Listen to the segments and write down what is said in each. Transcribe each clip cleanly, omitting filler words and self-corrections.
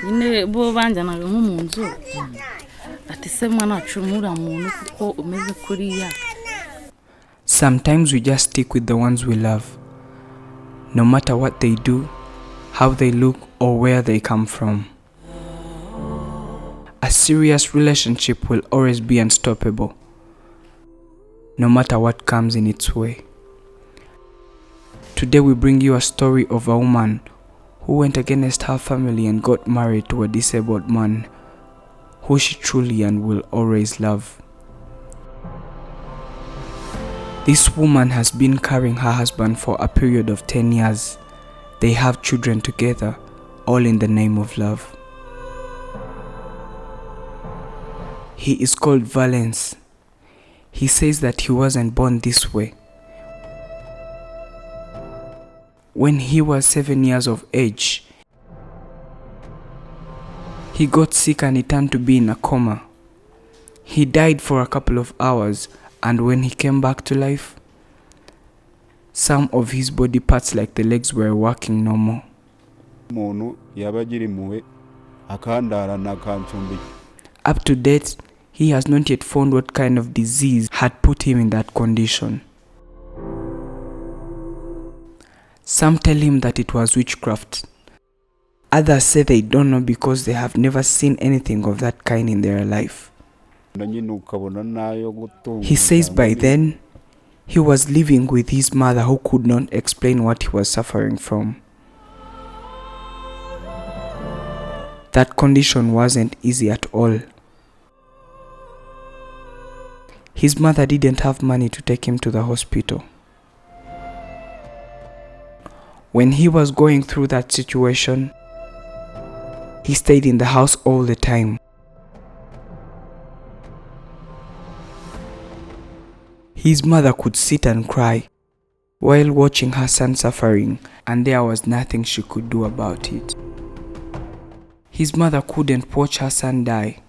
nyine bo banjanaga nko mu nzu ati se mwana acumura muntu kuko umeze kuriya. Sometimes we just stick with the ones we love, no matter what they do, how they look, or where they come from. A serious relationship will always be unstoppable, no matter what comes in its way. Today we bring you a story of a woman who went against her family and got married to a disabled man who she truly and will always love. This woman has been carrying her husband for a period of 10 years. They have children together, all in the name of love. He is called Valence. He says that he wasn't born this way. When he was 7 years of age, he got sick and he turned to be in a coma. He died for a couple of hours, and when he came back to life, some of his body parts like the legs were working normal. Up to date, he has not yet found what kind of disease had put him in that condition. Some tell him that it was witchcraft. Others say they don't know because they have never seen anything of that kind in their life. He says by then, he was living with his mother who could not explain what he was suffering from. That condition wasn't easy at all. His mother didn't have money to take him to the hospital. When he was going through that situation, he stayed in the house all the time. His mother could sit and cry while watching her son suffering, and there was nothing she could do about it. His mother couldn't watch her son die,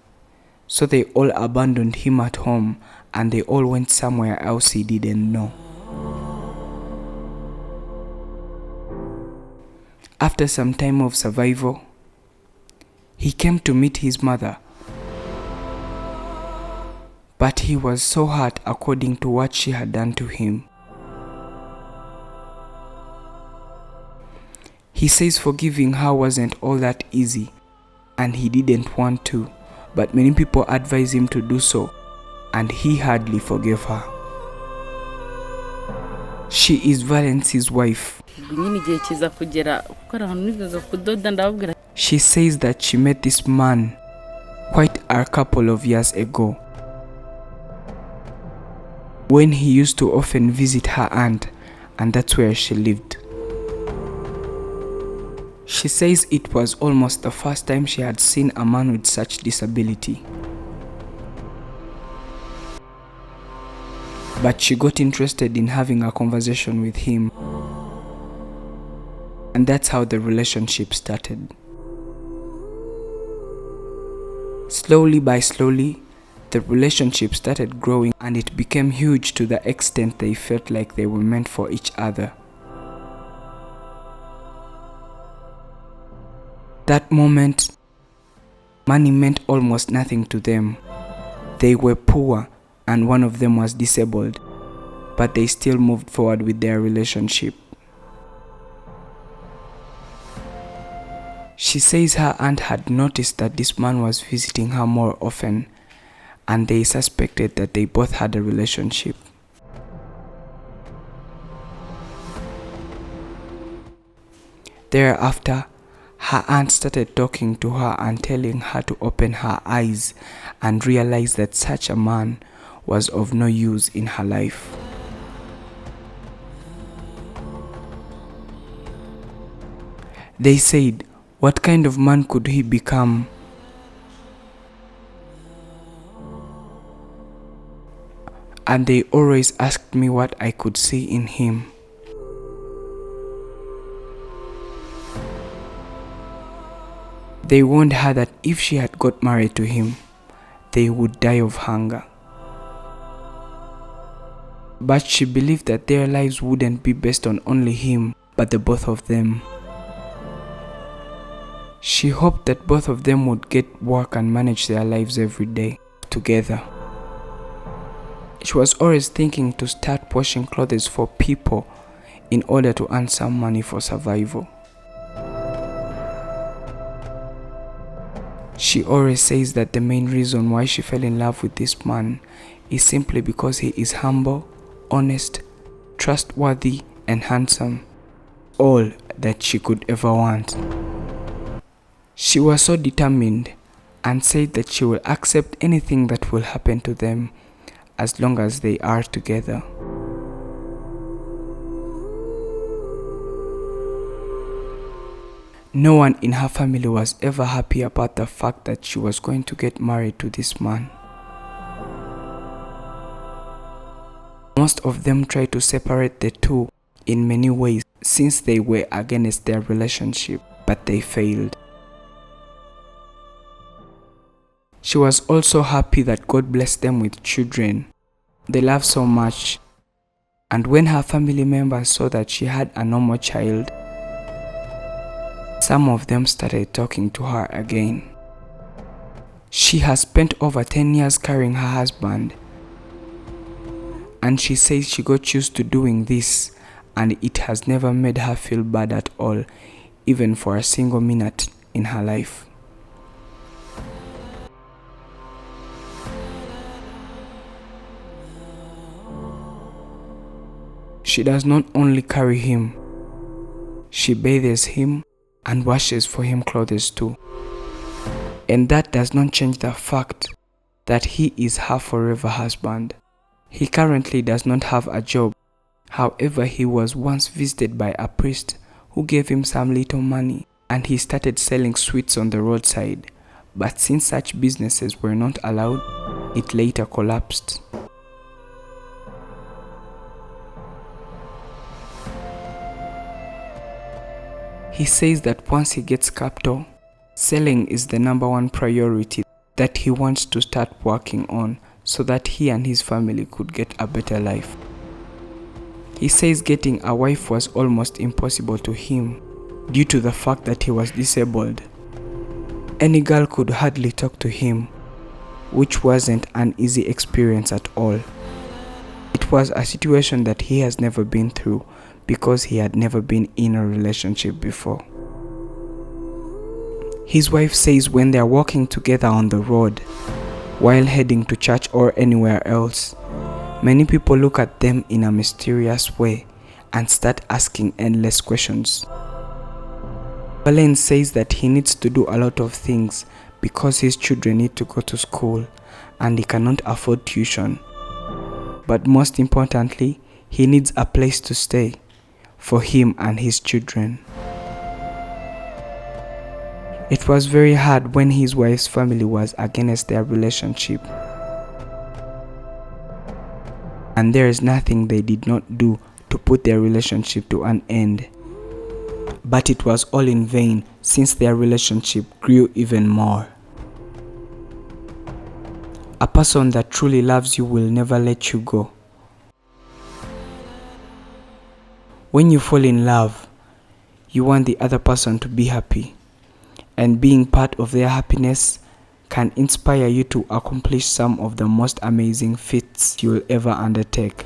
so they all abandoned him at home and they all went somewhere else he didn't know. After some time of survival, he came to meet his mother, but he was so hurt according to what she had done to him. He says forgiving her wasn't all that easy, and he didn't want to, but many people advised him to do so, and he hardly forgave her. She is Valence's wife. She says that she met this man quite a couple of years ago, when he used to often visit her aunt, and that's where she lived. She says it was almost the first time she had seen a man with such disability. But she got interested in having a conversation with him, and that's how the relationship started. Slowly by slowly, the relationship started growing, and it became huge to the extent they felt like they were meant for each other. That moment, money meant almost nothing to them. They were poor and one of them was disabled, but they still moved forward with their relationship. She says her aunt had noticed that this man was visiting her more often, and they suspected that they both had a relationship. Thereafter, her aunt started talking to her and telling her to open her eyes and realize that such a man was of no use in her life. They said, what kind of man could he become? And they always asked me what I could see in him. They warned her that if she had got married to him, they would die of hunger. But she believed that their lives wouldn't be based on only him, but the both of them. She hoped that both of them would get work and manage their lives every day together. She was always thinking to start washing clothes for people in order to earn some money for survival. She always says that the main reason why she fell in love with this man is simply because he is humble, honest, trustworthy, and handsome. All that she could ever want. She was so determined and said that she will accept anything that will happen to them as long as they are together. No one in her family was ever happy about the fact that she was going to get married to this man. Most of them tried to separate the two in many ways since they were against their relationship, but they failed. She was also happy that God blessed them with children. They loved so much, and when her family members saw that she had a normal child, some of them started talking to her again. She has spent over 10 years carrying her husband, and she says she got used to doing this, and it has never made her feel bad at all, even for a single minute in her life. She does not only carry him, she bathes him and washes for him clothes too. And that does not change the fact that he is her forever husband. He currently does not have a job. However, he was once visited by a priest who gave him some little money, and he started selling sweets on the roadside. But since such businesses were not allowed, it later collapsed. He says that once he gets capital, selling is the number one priority that he wants to start working on so that he and his family could get a better life. He says getting a wife was almost impossible to him due to the fact that he was disabled. Any girl could hardly talk to him, which wasn't an easy experience at all. It was a situation that he has never been through because he had never been in a relationship before. His wife says when they are walking together on the road, while heading to church or anywhere else, many people look at them in a mysterious way and start asking endless questions. Valen says that he needs to do a lot of things because his children need to go to school and he cannot afford tuition. But most importantly, he needs a place to stay for him and his children. It was very hard when his wife's family was against their relationship, and there is nothing they did not do to put their relationship to an end. But it was all in vain since their relationship grew even more. A person that truly loves you will never let you go. When you fall in love, you want the other person to be happy, and being part of their happiness can inspire you to accomplish some of the most amazing feats you'll ever undertake.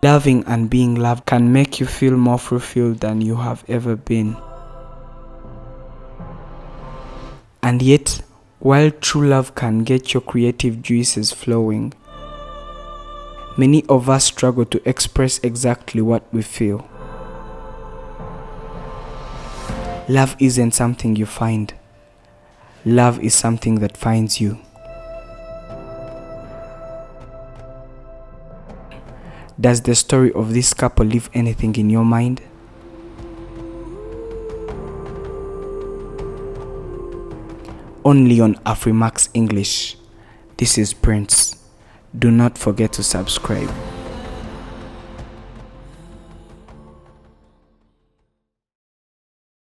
Loving and being loved can make you feel more fulfilled than you have ever been. And yet, while true love can get your creative juices flowing, many of us struggle to express exactly what we feel. Love isn't something you find. Love is something that finds you. Does the story of this couple leave anything in your mind? Only on Afrimax English. This is Prince. Do not forget to subscribe.